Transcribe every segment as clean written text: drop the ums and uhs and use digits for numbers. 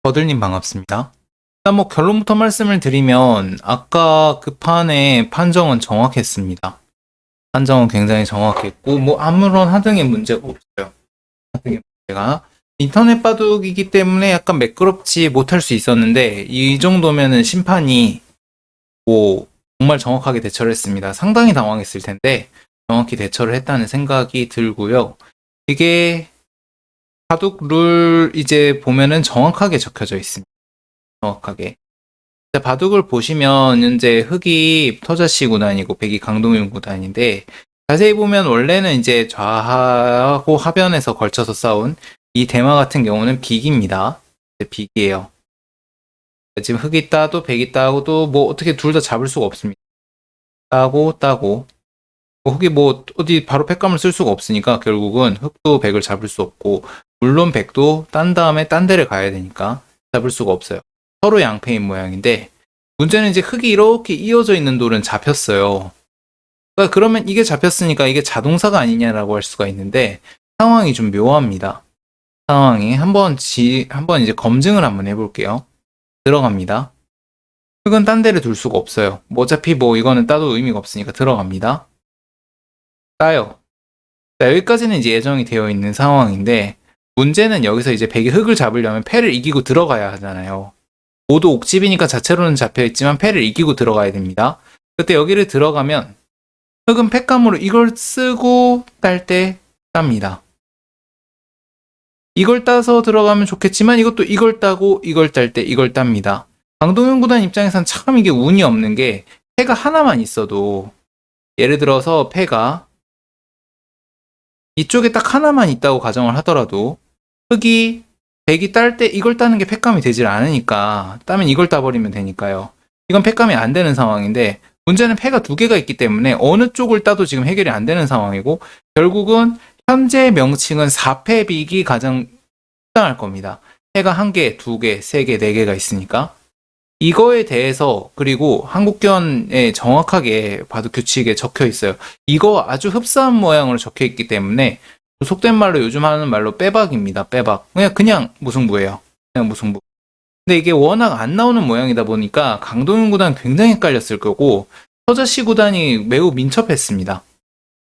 버들님 반갑습니다. 일단 뭐 결론부터 말씀을 드리면 아까 그 판의 판정은 정확했습니다. 판정은 굉장히 정확했고 뭐 아무런 하등의 문제가 없어요. 하등의 문제가 인터넷 바둑이기 때문에 약간 매끄럽지 못할 수 있었는데 이 정도면은 심판이 뭐 정말 정확하게 대처를 했습니다. 상당히 당황했을 텐데 정확히 대처를 했다는 생각이 들고요. 이게 바둑 룰 이제 보면은 정확하게 적혀져 있습니다. 정확하게. 바둑을 보시면 현재 흑이 터자씨 구단이고 백이 강동윤 구단인데 자세히 보면 원래는 이제 좌하고 하변에서 걸쳐서 싸운 이 대마 같은 경우는 빅입니다. 빅이에요. 지금 흑이 따도 백이 따고도 뭐 어떻게 둘 다 잡을 수가 없습니다. 따고 뭐 흑이 뭐 어디 바로 팩감을 쓸 수가 없으니까 결국은 흑도 백을 잡을 수 없고 물론 백도 딴 다음에 딴 데를 가야 되니까 잡을 수가 없어요. 서로 양패인 모양인데 문제는 이제 흙이 이렇게 이어져 있는 돌은 잡혔어요. 그러니까 그러면 이게 잡혔으니까 이게 자동사가 아니냐라고 할 수가 있는데 상황이 좀 묘합니다. 상황이 한번 이제 검증을 한번 해볼게요. 들어갑니다. 흙은 딴 데를 둘 수가 없어요. 뭐 어차피 뭐 이거는 따도 의미가 없으니까 들어갑니다. 따요. 자, 여기까지는 이제 예정이 되어 있는 상황인데 문제는 여기서 이제 백이 흙을 잡으려면 패를 이기고 들어가야 하잖아요. 모두 옥집이니까 자체로는 잡혀있지만 패를 이기고 들어가야 됩니다. 그때 여기를 들어가면 흑은 패감으로 이걸 쓰고 딸 때 땁니다. 이걸 따서 들어가면 좋겠지만 이것도 이걸 따고 이걸 딸 때 이걸 땁니다. 강동윤 구단 입장에선 참 이게 운이 없는 게 패가 하나만 있어도 예를 들어서 패가 이쪽에 딱 하나만 있다고 가정을 하더라도 흑이 백이 딸 때 이걸 따는 게 패감이 되질 않으니까 따면 이걸 따버리면 되니까요. 이건 패감이 안 되는 상황인데 문제는 패가 두 개가 있기 때문에 어느 쪽을 따도 지금 해결이 안 되는 상황이고 결국은 현재 명칭은 4패빅이 가장 적당할 겁니다. 패가 한 개, 두 개, 세 개, 네 개가 있으니까 이거에 대해서 그리고 한국견에 정확하게 바둑 규칙에 적혀 있어요. 이거 아주 흡사한 모양으로 적혀 있기 때문에 속된 말로 요즘 하는 말로 빼박입니다. 빼박. 그냥 무승부예요. 그냥 무승부. 근데 이게 워낙 안 나오는 모양이다 보니까 강동윤 구단 굉장히 헷갈렸을 거고 서자씨 구단이 매우 민첩했습니다.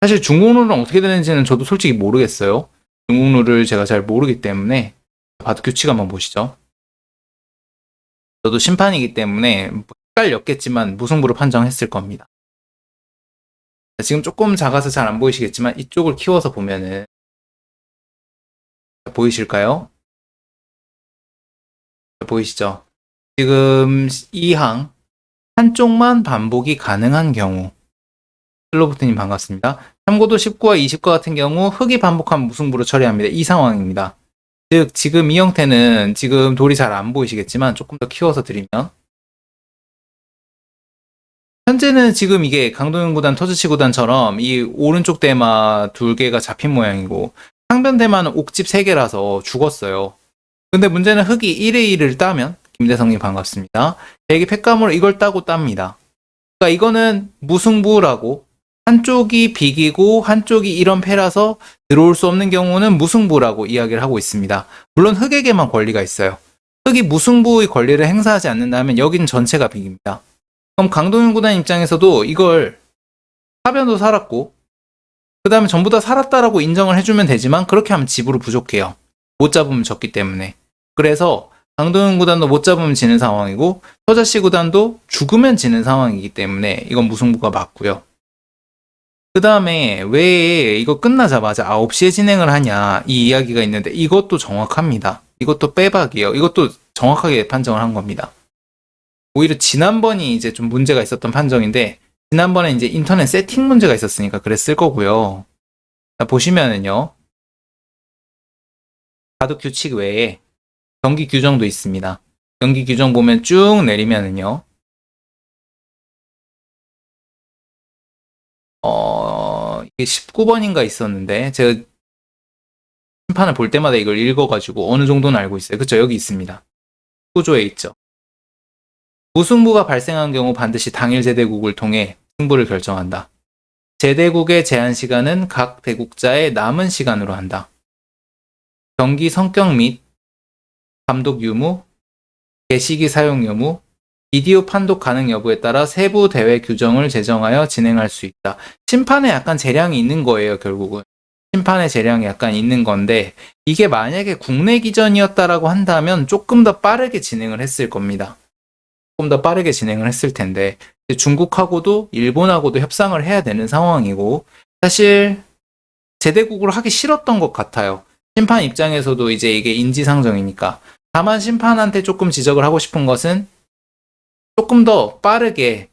사실 중국 룰은 어떻게 되는지는 저도 솔직히 모르겠어요. 중국 룰을 제가 잘 모르기 때문에 바둑 규칙 한번 보시죠. 저도 심판이기 때문에 헷갈렸겠지만 무승부로 판정했을 겁니다. 지금 조금 작아서 잘 안 보이시겠지만 이쪽을 키워서 보면은 보이실까요? 보이시죠? 지금 이 항 한쪽만 반복이 가능한 경우 슬로부트님 반갑습니다. 참고도 19와 20과 같은 경우 흑이 반복하면 무승부로 처리합니다. 이 상황입니다. 즉 지금 이 형태는 지금 돌이 잘 안 보이시겠지만 조금 더 키워서 드리면 현재는 지금 이게 강동윤 구단, 터즈치 구단처럼 이 오른쪽 대마 두 개가 잡힌 모양이고 상변 대마는 옥집 3개라서 죽었어요. 근데 문제는 흑이 1의 1을 따면 김대성님 반갑습니다. 백이 패감으로 이걸 따고 땁니다. 그러니까 이거는 무승부라고 한쪽이 빅이고 한쪽이 이런 패라서 들어올 수 없는 경우는 무승부라고 이야기를 하고 있습니다. 물론 흑에게만 권리가 있어요. 흑이 무승부의 권리를 행사하지 않는다면 여기는 전체가 빅입니다. 그럼 강동윤 구단 입장에서도 이걸 하변도 살았고 그 다음에 전부 다 살았다라고 인정을 해주면 되지만 그렇게 하면 집으로 부족해요. 못 잡으면 졌기 때문에. 그래서 강동윤 구단도 못 잡으면 지는 상황이고 서자씨 구단도 죽으면 지는 상황이기 때문에 이건 무승부가 맞고요. 그 다음에 왜 이거 끝나자마자 9시에 진행을 하냐 이 이야기가 있는데 이것도 정확합니다. 이것도 빼박이에요. 이것도 정확하게 판정을 한 겁니다. 오히려 지난번이 이제 좀 문제가 있었던 판정인데 지난번에 이제 인터넷 세팅 문제가 있었으니까 그랬을 거고요. 자, 보시면은요. 바둑 규칙 외에 경기 규정도 있습니다. 경기 규정 보면 쭉 내리면은요. 이게 19번인가 있었는데 제가 심판을 볼 때마다 이걸 읽어가지고 어느 정도는 알고 있어요. 그쵸? 여기 있습니다. 구조에 있죠. 무승부가 발생한 경우 반드시 당일 제대국을 통해 승부를 결정한다. 제대국의 제한 시간은 각 대국자의 남은 시간으로 한다. 경기 성격 및 감독 유무, 게시기 사용 여부, 비디오 판독 가능 여부에 따라 세부 대회 규정을 제정하여 진행할 수 있다. 심판에 약간 재량이 있는 거예요, 결국은. 심판의 재량이 약간 있는 건데, 이게 만약에 국내 기전이었다라고 한다면 조금 더 빠르게 진행을 했을 겁니다. 조금 더 빠르게 진행을 했을 텐데, 중국하고도 일본하고도 협상을 해야 되는 상황이고, 사실 제대국을 하기 싫었던 것 같아요. 심판 입장에서도 이제 이게 인지상정이니까. 다만 심판한테 조금 지적을 하고 싶은 것은 조금 더 빠르게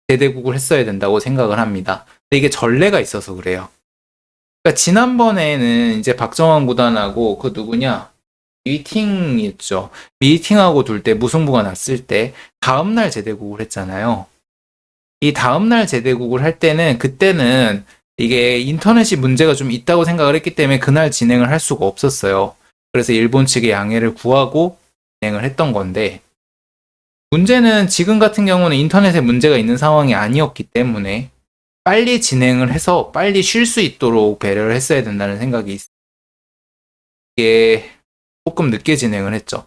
제대국을 했어야 된다고 생각을 합니다. 근데 이게 전례가 있어서 그래요. 그러니까 지난번에는 이제 박정환 구단하고 그 누구냐? 미팅이었죠. 미팅하고 둘 때 무승부가 났을 때 다음날 제대국을 했잖아요. 이 다음날 제대국을 할 때는 그때는 이게 인터넷이 문제가 좀 있다고 생각을 했기 때문에 그날 진행을 할 수가 없었어요. 그래서 일본 측의 양해를 구하고 진행을 했던 건데 문제는 지금 같은 경우는 인터넷에 문제가 있는 상황이 아니었기 때문에 빨리 진행을 해서 빨리 쉴 수 있도록 배려를 했어야 된다는 생각이 있어요. 이게 조금 늦게 진행을 했죠.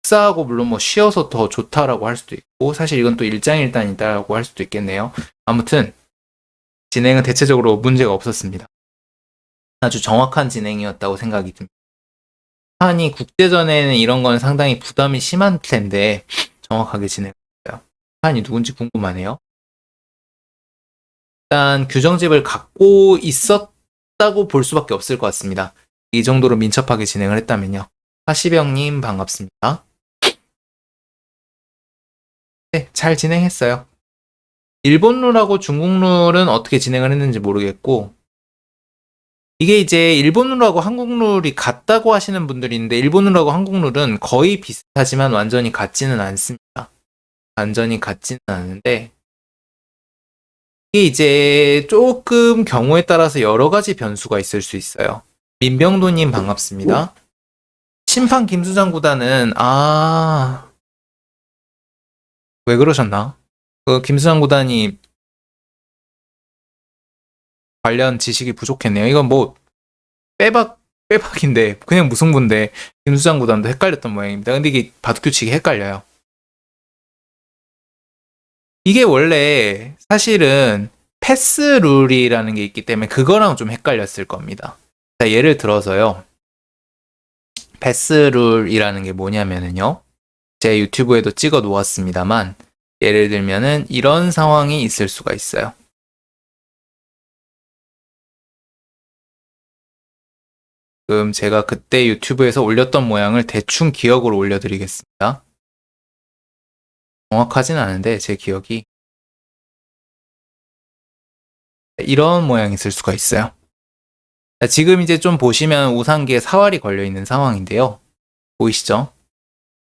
식사하고 물론 뭐 쉬어서 더 좋다라고 할 수도 있고 사실 이건 또 일장일단이다라고 할 수도 있겠네요. 아무튼 진행은 대체적으로 문제가 없었습니다. 아주 정확한 진행이었다고 생각이 듭니다. 한이 국제전에는 이런 건 상당히 부담이 심한 텐데 정확하게 진행했어요. 한이 누군지 궁금하네요. 일단 규정집을 갖고 있었다고 볼 수밖에 없을 것 같습니다. 이 정도로 민첩하게 진행을 했다면요. 하시병님 반갑습니다. 네, 잘 진행했어요. 일본 룰하고 중국 룰은 어떻게 진행을 했는지 모르겠고 이게 이제 일본 룰하고 한국 룰이 같다고 하시는 분들이 있는데 일본 룰하고 한국 룰은 거의 비슷하지만 완전히 같지는 않습니다. 완전히 같지는 않은데 이게 이제 조금 경우에 따라서 여러 가지 변수가 있을 수 있어요. 민병도님 반갑습니다. 심판 김수장 구단은 왜 그러셨나? 그 김수장 구단이 관련 지식이 부족했네요. 이건 뭐 빼박인데 그냥 무승부인데 김수장 구단도 헷갈렸던 모양입니다. 근데 이게 바둑규칙이 헷갈려요. 이게 원래 사실은 패스 룰이라는 게 있기 때문에 그거랑 좀 헷갈렸을 겁니다. 자, 예를 들어서요. 패스 룰이라는 게 뭐냐면은요. 제 유튜브에도 찍어 놓았습니다만 예를 들면은 이런 상황이 있을 수가 있어요. 지금 제가 그때 유튜브에서 올렸던 모양을 대충 기억으로 올려드리겠습니다. 정확하진 않은데 제 기억이 이런 모양이 있을 수가 있어요. 지금 이제 좀 보시면 우상기에 사활이 걸려있는 상황인데요. 보이시죠?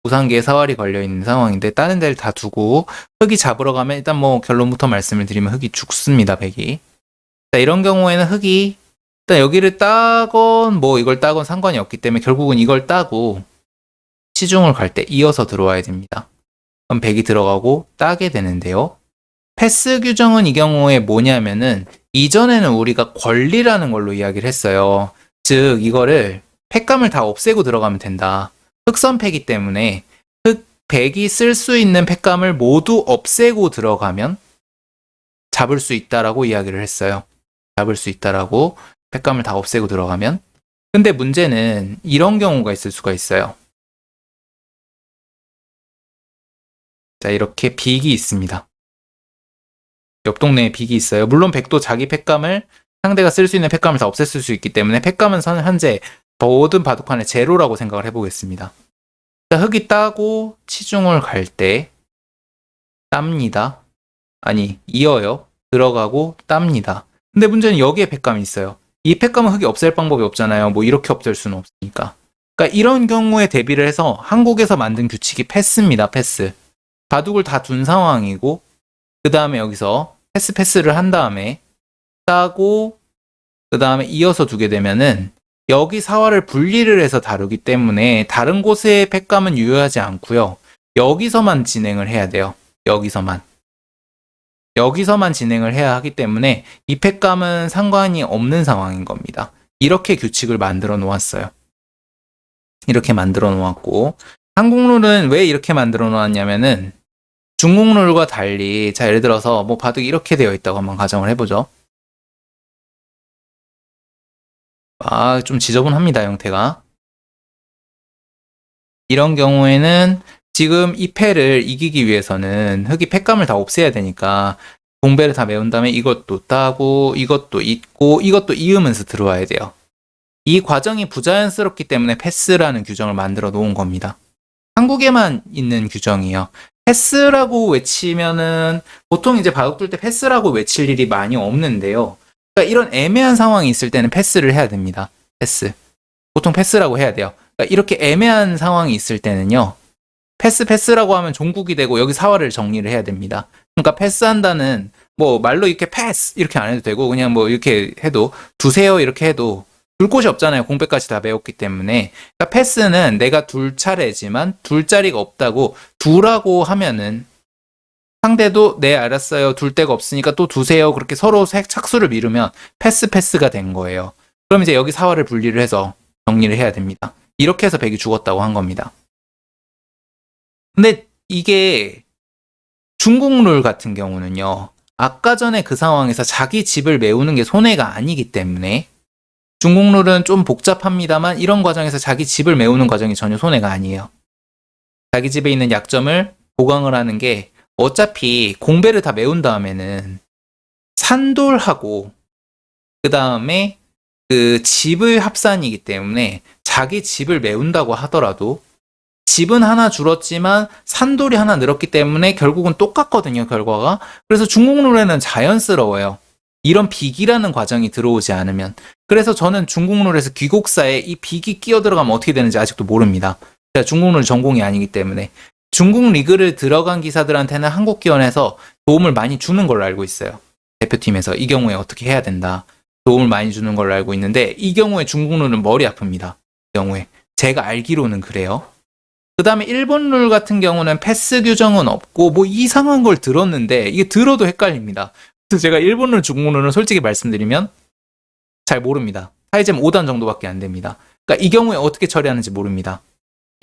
우상기에 사활이 걸려있는 상황인데 다른 데를 다 두고 흑이 잡으러 가면 일단 뭐 결론부터 말씀을 드리면 흑이 죽습니다. 백이. 자, 이런 경우에는 흑이 일단 여기를 따건 뭐 이걸 따건 상관이 없기 때문에 결국은 이걸 따고 시중을 갈 때 이어서 들어와야 됩니다. 그럼 백이 들어가고 따게 되는데요. 패스 규정은 이 경우에 뭐냐면은 이전에는 우리가 권리라는 걸로 이야기를 했어요. 즉 이거를 팩감을 다 없애고 들어가면 된다. 흑선패기 때문에 백이 쓸 수 있는 팩감을 모두 없애고 들어가면 잡을 수 있다라고 이야기를 했어요. 잡을 수 있다라고 팩감을 다 없애고 들어가면. 근데 문제는 이런 경우가 있을 수가 있어요. 자, 이렇게 빅이 있습니다. 옆 동네에 빅이 있어요. 물론 백도 자기 팩감을 상대가 쓸 수 있는 팩감을 다 없앴을 수 있기 때문에 팩감은 현재 모든 바둑판에 제로라고 생각을 해보겠습니다. 자, 흑이 따고 치중을 갈 때 땁니다. 아니 이어요. 들어가고 땁니다. 근데 문제는 여기에 팩감이 있어요. 이 팩감은 흑이 없앨 방법이 없잖아요. 뭐 이렇게 없앨 수는 없으니까. 그러니까 이런 경우에 대비를 해서 한국에서 만든 규칙이 패스입니다. 패스. 바둑을 다 둔 상황이고 그 다음에 여기서 패스를 한 다음에 따고 그 다음에 이어서 두게 되면은 여기 사활을 분리를 해서 다루기 때문에 다른 곳의 팩감은 유효하지 않고요. 여기서만 진행을 해야 돼요. 여기서만 진행을 해야 하기 때문에 이 팩감은 상관이 없는 상황인 겁니다. 이렇게 규칙을 만들어 놓았어요. 이렇게 만들어 놓았고 한국 룰은 왜 이렇게 만들어 놓았냐면은 중국 룰과 달리, 자, 예를 들어서 뭐 바둑이 이렇게 되어 있다고 한번 가정을 해보죠. 아, 좀 지저분합니다, 형태가. 이런 경우에는 지금 이 패를 이기기 위해서는 흑이 패감을 다 없애야 되니까 공배를 다 메운 다음에 이것도 따고 이것도 잇고 이것도 이으면서 들어와야 돼요. 이 과정이 부자연스럽기 때문에 패스라는 규정을 만들어 놓은 겁니다. 한국에만 있는 규정이에요. 패스라고 외치면은 보통 이제 바둑 둘 때 패스라고 외칠 일이 많이 없는데요. 그러니까 이런 애매한 상황이 있을 때는 패스를 해야 됩니다. 패스. 보통 패스라고 해야 돼요. 그러니까 이렇게 애매한 상황이 있을 때는요. 패스라고 하면 종국이 되고 여기 사활을 정리를 해야 됩니다. 그러니까 패스한다는 뭐 말로 이렇게 패스 이렇게 안 해도 되고 그냥 뭐 이렇게 해도 두세요 이렇게 해도 둘 곳이 없잖아요. 공백까지 다 배웠기 때문에. 그러니까 패스는 내가 둘 차례지만 둘 자리가 없다고 두라고 하면은 상대도 네 알았어요. 둘 데가 없으니까 또 두세요. 그렇게 서로 착수를 미루면 패스가 된 거예요. 그럼 이제 여기 사활을 분리를 해서 정리를 해야 됩니다. 이렇게 해서 백이 죽었다고 한 겁니다. 근데 이게 중국 룰 같은 경우는요. 아까 전에 그 상황에서 자기 집을 메우는 게 손해가 아니기 때문에 중국 룰은 좀 복잡합니다만 이런 과정에서 자기 집을 메우는 과정이 전혀 손해가 아니에요. 자기 집에 있는 약점을 보강을 하는 게 어차피 공배를 다 메운 다음에는 산돌하고 그 다음에 그 집의 합산이기 때문에 자기 집을 메운다고 하더라도 집은 하나 줄었지만 산돌이 하나 늘었기 때문에 결국은 똑같거든요, 결과가. 그래서 중국 룰에는 자연스러워요. 이런 비기라는 과정이 들어오지 않으면. 그래서 저는 중국 룰에서 귀곡사에 이 비기 끼어 들어가면 어떻게 되는지 아직도 모릅니다. 제가 중국 룰 전공이 아니기 때문에. 중국 리그를 들어간 기사들한테는 한국 기원에서 도움을 많이 주는 걸로 알고 있어요. 대표팀에서 이 경우에 어떻게 해야 된다. 도움을 많이 주는 걸로 알고 있는데 이 경우에 중국 룰은 머리 아픕니다. 이 경우에. 제가 알기로는 그래요. 그 다음에 일본 룰 같은 경우는 패스 규정은 없고 뭐 이상한 걸 들었는데 이게 들어도 헷갈립니다. 그래서 제가 일본 룰, 중국 룰은 솔직히 말씀드리면 잘 모릅니다. 타이젠 5단 정도밖에 안 됩니다. 그러니까 이 경우에 어떻게 처리하는지 모릅니다.